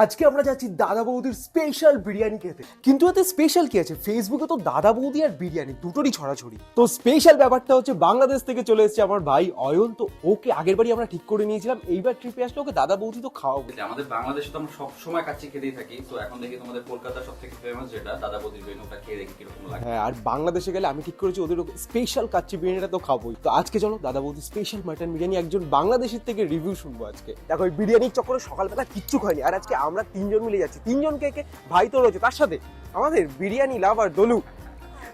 আজকে আমরা যাচ্ছি দাদা বৌদির স্পেশাল বিরিয়ানি খেতে। কিন্তু এতে স্পেশাল কি আছে, ফেসবুকে তো দাদা বৌদি আর বিরিয়ানি দুটোরই ছড়াছড়ি। তো স্পেশাল ব্যাপারটা হচ্ছে বাংলাদেশ থেকে চলে এসেছে আমার ভাই অয়ন। তো ওকে আগের বারই আমরা ঠিক করে নিয়েছিলাম, এইবার ট্রিপে আসলে ওকে দাদা বৌদি তো খাওয়াবো। আমাদের বাংলাদেশে তো আমরা সব সময় কাচ্চি খেতেই থাকি, তো এখন দেখি তোমাদের কলকাতা সবথেকে ফেমাস যেটা দাদা বৌদির বিরিয়ানিটা খেয়ে দেখি কিরকম লাগে। হ্যাঁ, আর বাংলাদেশে গেলে আমি ঠিক করেছি ওদের স্পেশাল কাচ্চি বিরিয়ানিটা তো খাবোই। তো আজকে চলো দাদা বৌদি স্পেশাল মাটন বিরিয়ানি একজন বাংলাদেশের থেকে রিভিউ শুনবো আজকে। দেখো এই বিরিয়ানির চক্করে সকালবেলা কিচ্ছু খাইনি, আর আজকে আমরা তিনজন মিলে যাচ্ছি। তিনজন কে কে? ভাই তো রয়েছে, তার সাথে আমাদের বিরিয়ানি লাভার দলু।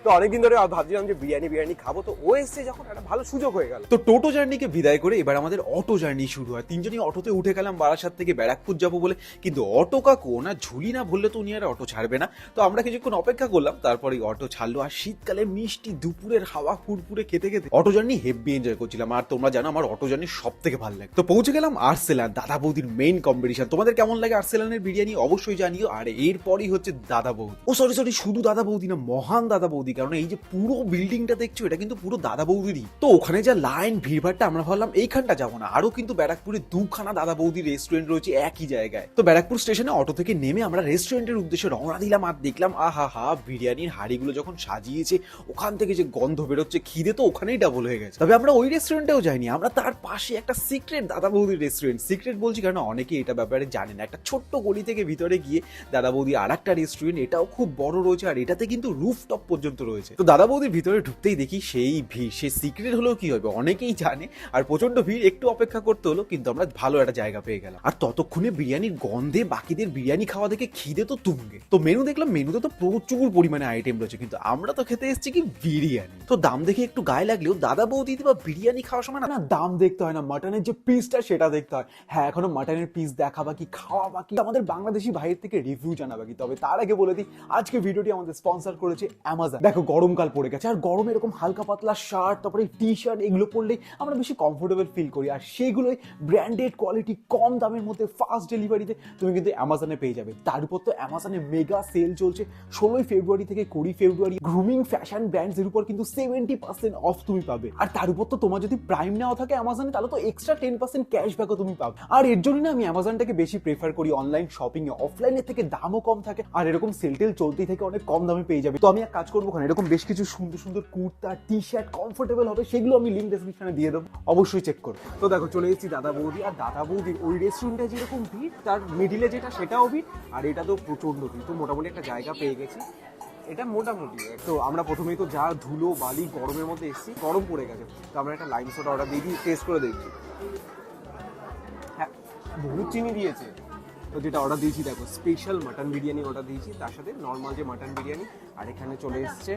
তো অনেকদিন ধরে ভাবছিলাম যে বিরিয়ানি খাবো, তো ও এসছে যখন একটা ভালো সুযোগ হয়ে গেল। তো টোটো জার্নিকে বিদায় করে এবার আমাদের অটো জার্নি শুরু হয়। তিনজনই অটোতে উঠে গেলাম বারাসাত থেকে ব্যারাকপুর যাবো বলে, কিন্তু অটো কাকু না ঝুলি না ভরলে তো উনি আর অটো ছাড়বে না। তো আমরা কিছুক্ষণ অপেক্ষা করলাম, তারপরে অটো ছাড়লো। আর শীতকালে মিষ্টি দুপুরের হাওয়া ফুরফুরে খেতে খেতে অটো জার্নি হেভি এনজয় করছিলাম। আর তোমরা জানো আমার অটো জার্নি সব থেকে ভালো লাগে। তো পৌঁছে গেলাম আর্সেলান, দাদা বৌদির মেইন কম্পিটিশন। তোমাদের কেমন লাগে আর্সেলানের বিরিয়ানি অবশ্যই জানিও। আর এরপরই হচ্ছে দাদা বৌদি, সরি শুধু দাদা বৌদি না, মহান দাদা বৌদি। কারণ এই যে পুরো বিল্ডিংটা দেখছো এটা কিন্তু পুরো দাদা বৌদিরই। তো ওখানে যা লাইন ভিড়ভাড়টা, আমরা ভাবলাম এইখানটা যাবো না, আরো কিন্তু ব্যারাকপুরে দুখানা দাদা বৌদির রেস্টুরেন্ট রয়েছে একই জায়গায়। তো ব্যারাকপুর স্টেশনে অটো থেকে নেমে আমরা রেস্টুরেন্টের উদ্দেশ্যে রওনা দিলাম। আর দেখলাম আহা হা, বিরিয়ানির হাড়িগুলো যখন সাজিয়েছে, ওখান থেকে যে গন্ধ বেরোচ্ছে, খিদে তো ওখানেই ডাবল হয়ে গেছে। তবে আমরা ওই রেস্টুরেন্টেও যাইনি, আমরা তার পাশে একটা সিক্রেট দাদা বৌদির রেস্টুরেন্ট, সিক্রেট বলছি কারণ অনেকে এটা ব্যাপারে জানে না, একটা ছোট্ট গলি থেকে ভিতরে গিয়ে দাদা বৌদি আর একটা রেস্টুরেন্ট, এটাও খুব বড় রয়েছে, আর এটাতে কিন্তু রুফটপ পর্যন্ত রয়েছে। তো দাদা বৌদির ভিতরে ঢুকতেই দেখি সেই ভিড়, সে সিক্রেট হলেও কি হবে, অনেকেই জানে। আর প্রচন্ড ভিড়, একটু অপেক্ষা করতে হলো, কিন্তু আমরা ভালো একটা জায়গা পেয়ে গেলাম। আর ততক্ষণে বিরিয়ানির গন্ধে বাকিদের বিরিয়ানি খাওয়া দেখে খিদে তো তুঙ্গে। তো মেনু দেখলাম, মেনুতে তো প্রচুর পরিমাণে আইটেম রয়েছে, কিন্তু আমরা তো খেতে এসেছি কি বিরিয়ানি। তো দাম দেখে একটু গায়ে লাগলেও দাদা বৌদি বা বিরিয়ানি খাওয়ার সময় না দাম দেখতে হয় না, মাটনের যে পিসটা সেটা দেখতে হয়। হ্যাঁ, এখনো মাটনের পিস দেখা বাকি, খাওয়া বাকি, আমাদের বাংলাদেশি ভাইয়ের থেকে রিভিউ জানা বাকি। তবে তার আগে বলে দিই, আজকে ভিডিওটি আমাদের স্পন্সর করেছে অ্যামাজন। দেখো গরমকাল পড়ে গেছে, আর গরমে এরকম হালকা পাতলা শার্ট, তারপরে টি শার্ট, এগুলো পরলেই আমরা বেশি কমফোর্টেবল ফিল করি। আর সেইগুলোই ব্র্যান্ডেড কোয়ালিটি, কম দামের মধ্যে, ফাস্ট ডেলিভারিতে তুমি কিন্তু অ্যামাজনে পেয়ে যাবে। তার উপর তো অ্যামাজনে মেগা সেল চলছে 16 ফেব্রুয়ারি থেকে 20 ফেব্রুয়ারি। গ্রুমিং ফ্যাশন ব্র্যান্ডস এর উপর কিন্তু 70% অফ তুমি পাবে। আর তার উপর তো তোমার যদি প্রাইম নেওয়া থাকে অ্যামাজনে, তাহলে তো এক্সট্রা 10% ক্যাশব্যাকও তুমি পাবে। আর এর জন্য না আমি অ্যামাজনটাকে বেশি প্রেফার করি অনলাইন শপিং এ। অফলাইনের থেকে দামও কম থাকে, আর এরকম সেল টেল চলতেই থাকে, অনেক কম দামে পেয়ে যাবে। তো আমি এক কাজ করবো, এরকম বেশ কিছু সুন্দর সুন্দর কুর্তা, টি শার্ট কমফোর্টেবল হবে, সেগুলো আমি লিঙ্ক ডেসক্রিপশনে দিয়ে দেবো, অবশ্যই চেক করো। তো দেখো চলে এসেছি দাদা বৌদি, আর দাদা বৌদির ওই রেস্টুরেন্টে যেরকম ভিড়, তার মিডিলে যেটা সেটাও ভিড়, আর এটা তো প্রচন্ড ভিড়। তো মোটামুটি একটা জায়গা পেয়ে গেছি, এটা মোটামুটি। তো আমরা প্রথমেই তো যা ধুলো বালি গরমের মধ্যে এসেছি, গরম পড়ে গেছে, তো আমরা একটা লাইম সোডা অর্ডার দিয়ে দিই, টেস্ট করে দেখছি। হ্যাঁ, বহুত চিনি দিয়েছে। তো যেটা অর্ডার দিয়েছি দেখো, স্পেশাল মাটন বিরিয়ানি অর্ডার দিয়েছি, তার সাথে নর্মাল যে মাটন বিরিয়ানি, আর এখানে চলে এসছে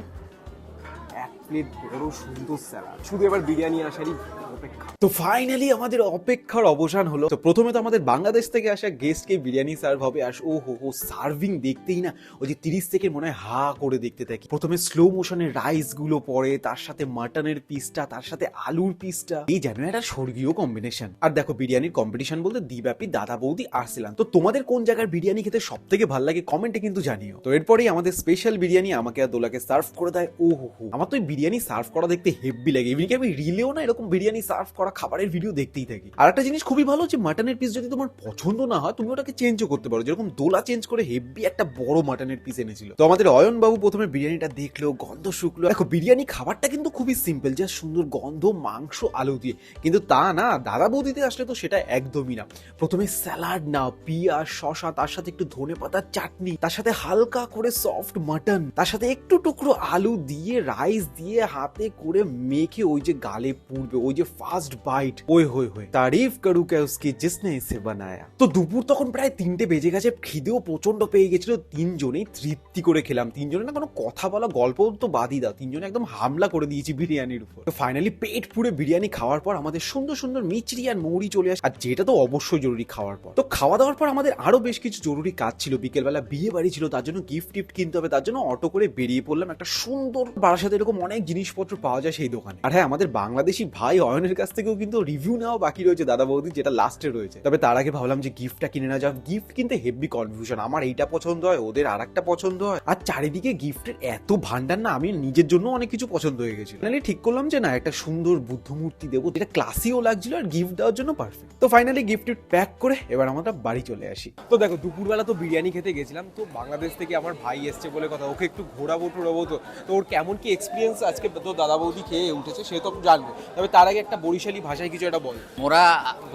এক প্লেট বড় সুন্দর স্যালাড। শুধু এবার বিরিয়ানি আসারই অপেক্ষা। তো ফাইনালি আমাদের অপেক্ষার অবসান হলো। তো প্রথমে তো আমাদের বাংলাদেশ থেকে আসা গেস্টকে বিরিয়ানি সার্ভ হবে। আর ও হো সার্ভিং দেখতেই না ওই যে 30 সেকেন্ড মনে হয় হা করে দেখতে থাকি। প্রথমে স্লো মোশনে রাইস গুলো পড়ে, তার সাথে মাটনের পিসটা, তার সাথে আলুর পিসটা, এই যেন একটা স্বর্গীয় কম্বিনেশন। আর দেখো বিরিয়ানির কম্পিটিশন বলতে দিব্যাপী, দাদা বৌদি, আর্সেলান। তো তোমাদের কোন জায়গার বিরিয়ানি খেতে সব থেকে ভালো লাগে কমেন্টে কিন্তু জানিও। তো এরপরেই আমাদের স্পেশাল বিরিয়ানি আমাকে আর দোলাকে সার্ভ করে দেয়। ও হো, আমার তো বিরিয়ানি সার্ভ করা দেখতে হেভি লাগে। এমনিকে আমি রিলেও না এরকম বিরিয়ানি সার্ভ করা খাবারের ভিডিও দেখতেই থাকি। আর একটা জিনিস খুবই ভালো, যে মাটনের পিস যদি তোমার পছন্দ না হয়, তুমি ওটাকে চেঞ্জও করতে পারো। যেরকম দোলা চেঞ্জ করে হেভি একটা বড় মাটনের পিস এনেছিল। তো আমাদের অয়ন বাবু প্রথমে বিরিয়ানিটা দেখলো, গন্ধ শুকলো। দেখো বিরিয়ানি খাবারটা কিন্তু খুবই সিম্পল, যা সুন্দর গন্ধ, মাংস, আলু দিয়ে। কিন্তু তা না, দাদা বৌদিতে আসলে তো সেটা একদমই না। প্রথমে স্যালাড না, পেঁয়াজ, শসা, তার সাথে একটু ধনেপাতার চাটনি, তার সাথে হালকা করে সফট মাটন, তার সাথে একটু টুকরো আলু দিয়ে, রাইস দিয়ে হাতে করে মেখে ওই যে গালে পুড়বে, ওই যে ফার্স্ট বাইট, ওই হয়ে হয়ে তারিফ করু কে উসকি জিসনে ইসে বানায়া। তো দুপুর তখন প্রায় 3টে বেজে গেছে, খিদেও প্রচন্ড পেয়ে গেছিল। তিনজনেই তৃপ্তি করে খেলাম। তিনজনে না কোনো কথা বলা, গল্প তো বাদই দাও, তিনজনে একদম হামলা করে দিয়েছি বিরিয়ানির উপর। তো ফাইনালি পেট পুরে বিরিয়ানি খাওয়ার পর আমাদের সুন্দর সুন্দর মিচড়ি আর মৌরি চলে আসে, আর যেটা তো অবশ্যই জরুরি খাওয়ার পর। তো খাওয়া দাওয়ার পর আমাদের আরো বেশ কিছু জরুরি কাজ ছিল। বিকেলবেলা বিয়ে বাড়ি ছিল, তার জন্য গিফট টিফট কিনতে হবে, তার জন্য অটো করে বেরিয়ে পড়লাম একটা সুন্দর বারাসাতের এরকম অনেক জিনিসপত্র পাওয়া যায় সেই দোকানে। আর হ্যাঁ, আমাদের বাংলাদেশি ভাই অয়নের কাছ থেকেও কিন্তু রিভিউ নেওয়া বাকি রয়েছে দাদা বৌদি, যেটা লাস্টে রয়েছে। তবে তার আগে ভাবলাম যে গিফটটা কিনে না যাও। গিফট কিনতে হেভি কনফিউশন, আমার এইটা পছন্দ হয়, ওদের আর একটা পছন্দ হয়, আর চারিদিকে গিফটের এত ভান্ডার না, আমি নিজের জন্য অনেক কিছু পছন্দ হয়ে গেছিল। ফাইনালি ঠিক করলাম যে না, একটা সুন্দর বুদ্ধ মূর্তি দেবো, যেটা ক্লাসিও লাগছিল আর গিফট দেওয়ার জন্য পারফেক্ট। তো ফাইনালি গিফট প্যাক করে এবার আমরা বাড়ি চলে আসি। তো দেখো, দুপুরবেলা তো বিরিয়ানি খেতে গেছিলাম, তো বাংলাদেশ থেকে আমার ভাই এসছে বলে কথা, ওকে একটু ঘোরাবো টোরাবো। তো ওর কেমন কি এক্সপিরিয়েন্স আজকে তো দাদা বৌদি খেয়ে উঠেছে সে তো জানবে। তবে তার আগে একটা বরিশালী ভাষায় কিছু একটা বল। মোরা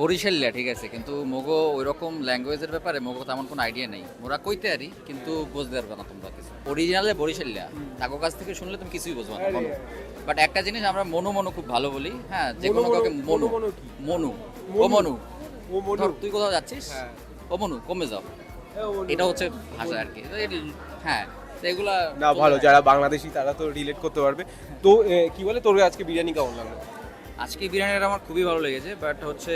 বরিশালিয়া ঠিক আছে, কিন্তু মোগো ওইরকম ল্যাঙ্গুয়েজের ব্যাপারে মোগো তেমন কোনো আইডিয়া নেই। মোরা কইতে পারি কিন্তু বুঝতে পারবে না তোমরা কিছু। অরিজিনালে বরিশালিয়া, তাকে কাছ থেকে শুনলে তুমি কিছুই বুঝবে না। বাট একটা জিনিস আমরা মনু মনু খুব ভালো বলি। হ্যাঁ, যে কোনো কাউকে মনু মনু ও মনু, ধর তুই কোথাও যাচ্ছিস, ও মনু কমে যাও, এটা হচ্ছে ভাষা আর কি। হ্যাঁ, তো এগুলা না ভালো, যারা বাংলাদেশি তারা তো রিলেট করতে পারবে। তো কি বলে, তোর আজকে বিরিয়ানি কেমন লাগলো? আজকে বিরিয়ানিটা আমার খুবই ভালো লেগেছে। বাট হচ্ছে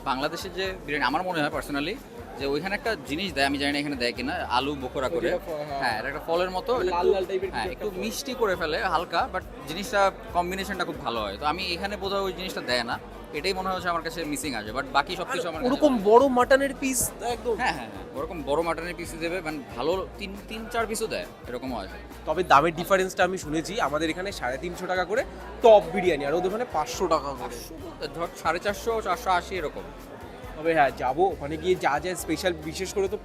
বাংলাদেশের যে বিরিয়ানি আমার মনে হয় পার্সোনালি যে ওইখানে একটা জিনিস দেয়, আমি জানি না এখানে দেয় কিনা, আলু বোখরা করে। হ্যাঁ, এটা একটা ফলের মতো, লাল লাল টাইপের। হ্যাঁ, একটু মিষ্টি করে ফেলে হালকা, বাট জিনিসটা কম্বিনেশনটা খুব ভালো হয়। তো আমি এখানে বোধহয় ওই জিনিসটা দেয় না, এটাই মনে হচ্ছে আমার কাছে মিসিং আছে। বাট বাকি সব কিছু আমার কাছে ওরকম বড় মাটনের পিস একদম। হ্যাঁ হ্যাঁ হ্যাঁ, ওরকম বড় মাটনের পিস দেবে, মানে ভালো 3-4 পিসও দেয়, এরকমও আছে। তবে দামের ডিফারেন্সটা আমি শুনেছি, আমাদের এখানে 350 টাকা করে টপ বিরিয়ানি, আর ওদের ওখানে 500 টাকা করে। ধর 450, 480 এরকম। তবে হ্যাঁ, যাবো ওখানে গিয়ে যা যা স্পেশাল, বিশেষ করে তো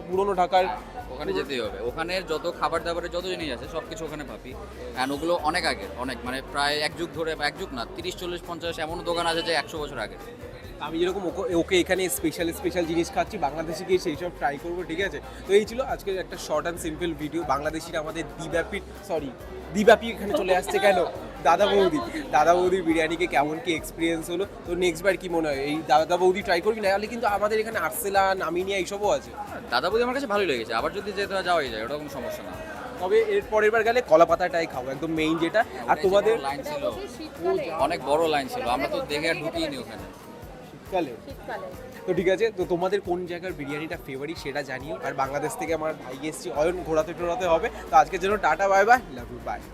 পুরনো ঢাকার ওখানে যেতেই হবে। ওখানে যত খাবার দাবারের যত জিনিস আছে সব কিছু ওখানে পাবি। অ্যান্ড ওগুলো অনেক আগের, অনেক মানে প্রায় এক যুগ ধরে, এক যুগ না 30, 40, 50 এমন দোকান আছে যে 100 বছর আগে। আমি যেরকম ওকে এখানে স্পেশাল জিনিস খাচ্ছি, বাংলাদেশে গিয়ে সেই সব ট্রাই করবো, ঠিক আছে? তো এই ছিল আজকে একটা শর্ট অ্যান্ড সিম্পল ভিডিও। বাংলাদেশিরা আমাদের দিব্যাপী এখানে চলে আসছে কেন? দাদা বৌদির বিরিয়ানিকে কেমন কি এক্সপিরিয়েন্স হলো? তো নেক্সট বার কি মনে হয়, এই দাদা বৌদি ট্রাই করবি? না হলে কিন্তু আমাদের এখানে আর্সেলান, আমিনিয়া এইসবও আছে। দাদা বৌদি আমার কাছে ভালোই লেগেছে, আবার যদি যেতে হয় যাওয়াই যায়, ওটা কোনো সমস্যা না। তবে এর পরের বার গেলে কলা পাতাটাই খাবো, একদম মেইন যেটা। আর তোমাদের লাইন ছিল, অনেক বড় লাইন ছিল, আমরা তো দেখে আর ঢুকিনি ওখানে। শীতকালে। তো ঠিক আছে, তো তোমাদের কোন জায়গার বিরিয়ানিটা ফেভারিট সেটা জানিও। আর বাংলাদেশ থেকে আমার ভাই এসছি অয়ন, ঘোরাতে টোরাতে হবে। তো আজকের জন্য tata, bye bye, love you, by.